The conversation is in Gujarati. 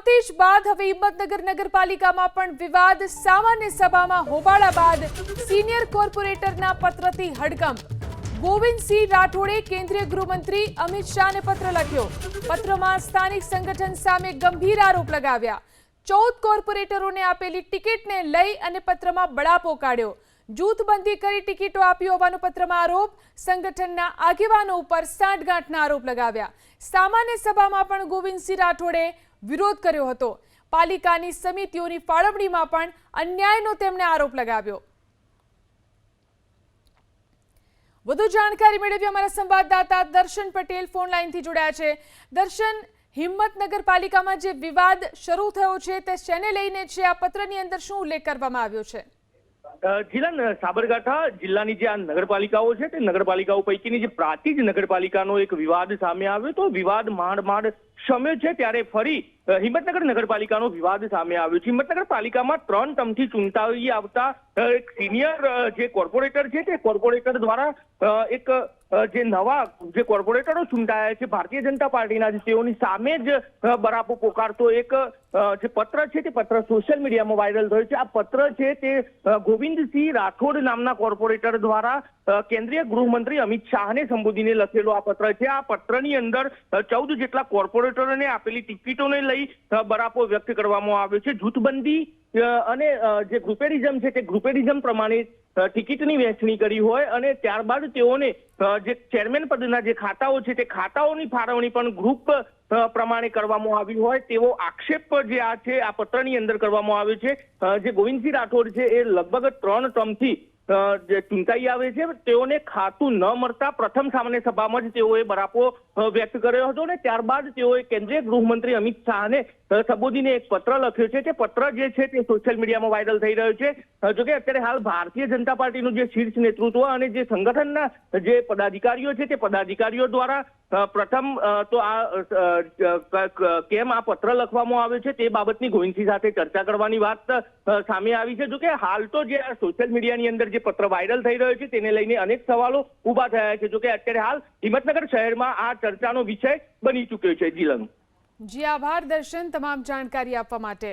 પ્રાંતિજ બાદ હવે હિંમતનગર નગરપાલિકામાં પણ વિવાદ। સામાન્ય સભામાં હોબાળા બાદ સિનિયર કોર્પોરેટરના પત્રથી હડકંપ। ગોવિંદસિંહ રાઠોડે કેન્દ્રીય ગૃહમંત્રી અમિત શાહને પત્ર લખ્યો। પત્રમાં સ્થાનિક સંગઠન સામે ગંભીર આરોપ લગાવ્યા। 14 કોર્પોરેટરોને આપેલી ટિકિટને લઈ અને પત્રમાં બળાપો કાઢ્યો। જૂથબંધી કરી ટિકિટો આપી હોવાનો પત્રમાં આરોપ। સંગઠનના આગેવાનો ઉપર સાંઠગાંઠના આરોપ લગાવ્યા। સામાન્ય સભામાં પણ ગોવિંદસિંહ રાઠોડે વિરોધ કર્યો હતો। પાલિકાની સમિતિઓની ફાળવણીમાં પણ અન્યાયનો તેમણે આરોપ લગાવ્યો। વધુ જાણકારી મેળવી અમારા સંવાદદાતા દર્શન પટેલ ફોન લાઈનથી જોડાયા છે। દર્શન, હિંમતનગર પાલિકામાં જે વિવાદ શરૂ થયો છે તે શેને લઈને છે? આ પત્રની અંદર શું ઉલ્લેખ કરવામાં આવ્યો છે? જીલન, સાબરકાંઠા જિલ્લાની જે આ નગરપાલિકાઓ છે તે નગરપાલિકાઓ પૈકીની જે પ્રાંતિજ નગરપાલિકાનો એક વિવાદ સામે આવ્યો। તો વિવાદ માંડ શમ્યો છે ત્યારે ફરી હિંમતનગર નગરપાલિકાનો વિવાદ સામે આવ્યો છે। હિંમતનગર પાલિકામાં 3 ટર્મથી ચૂંટાઈ આવતા એક સિનિયર જે કોર્પોરેટર છે તે કોર્પોરેટર દ્વારા એક જે નવા જે કોર્પોરેટરો ચૂંટાયા છે ભારતીય જનતા પાર્ટીના, તેઓની સામે જ બરાપો પોકારતો એક જે પત્ર છે તે પત્ર સોશિયલ મીડિયામાં વાયરલ થયો છે। આ પત્ર છે તે ગોવિંદસિંહ રાઠોડ નામના કોર્પોરેટર દ્વારા કેન્દ્રીય ગૃહમંત્રી અમિત શાહને સંબોધીને લખેલો આ પત્ર છે। આ પત્રની અંદર 14 જેટલા કોર્પોરેટરોને આપેલી ટિકિટોને લઈ બરાપો વ્યક્ત કરવામાં આવ્યો છે। જૂથબંધી અને જે ગ્રુપેરિઝમ છે તે ગ્રુપેરિઝમ પ્રમાણે ટિકિટની વહેંચણી કરી હોય અને ત્યારબાદ તેઓને જે ચેરમેન પદના જે ખાતાઓ છે તે ખાતાઓની ફાળવણી પણ ગ્રુપ પ્રમાણે કરવામાં આવી હોય તેવો આક્ષેપ જે આ છે આ પત્રની અંદર કરવામાં આવ્યો છે। જે ગોવિંદસિંહ રાઠોડ છે એ લગભગ 3 ટર્મથી જે ચૂંટાઈ આવે છે તેઓને ખાતું ન મળતા પ્રથમ સામાન્ય સભામાં જ તેઓએ બરાપો વ્યક્ત કર્યો હતો અને ત્યારબાદ તેઓએ કેન્દ્રીય ગૃહમંત્રી અમિત શાહને સંબોધીને એક પત્ર લખ્યો છે। તે પત્ર જે છે તે સોશિયલ મીડિયામાં વાયરલ થઈ રહ્યો છે। જોકે અત્યારે હાલ ભારતીય જનતા પાર્ટીનું જે શીર્ષ નેતૃત્વ અને જે સંગઠનના જે પદાધિકારીઓ છે તે પદાધિકારીઓ દ્વારા પ્રથમ તો આ કેમ આ પત્ર લખવામાં આવ્યો છે તે બાબતની ગોવિંદસિંહ સાથે ચર્ચા કરવાની વાત સામે આવી છે। જોકે હાલ તો જે સોશિયલ મીડિયાની અંદર જે પત્ર વાયરલ થઈ રહ્યો છે તેને લઈને અનેક સવાલો ઉભા થયા છે। જોકે અત્યારે હાલ હિંમતનગર શહેરમાં આ ચર્ચાનો વિષય બની ચૂક્યો છે। જીલન, જી આભાર દર્શન, તમામ જાણકારી આપવા માટે।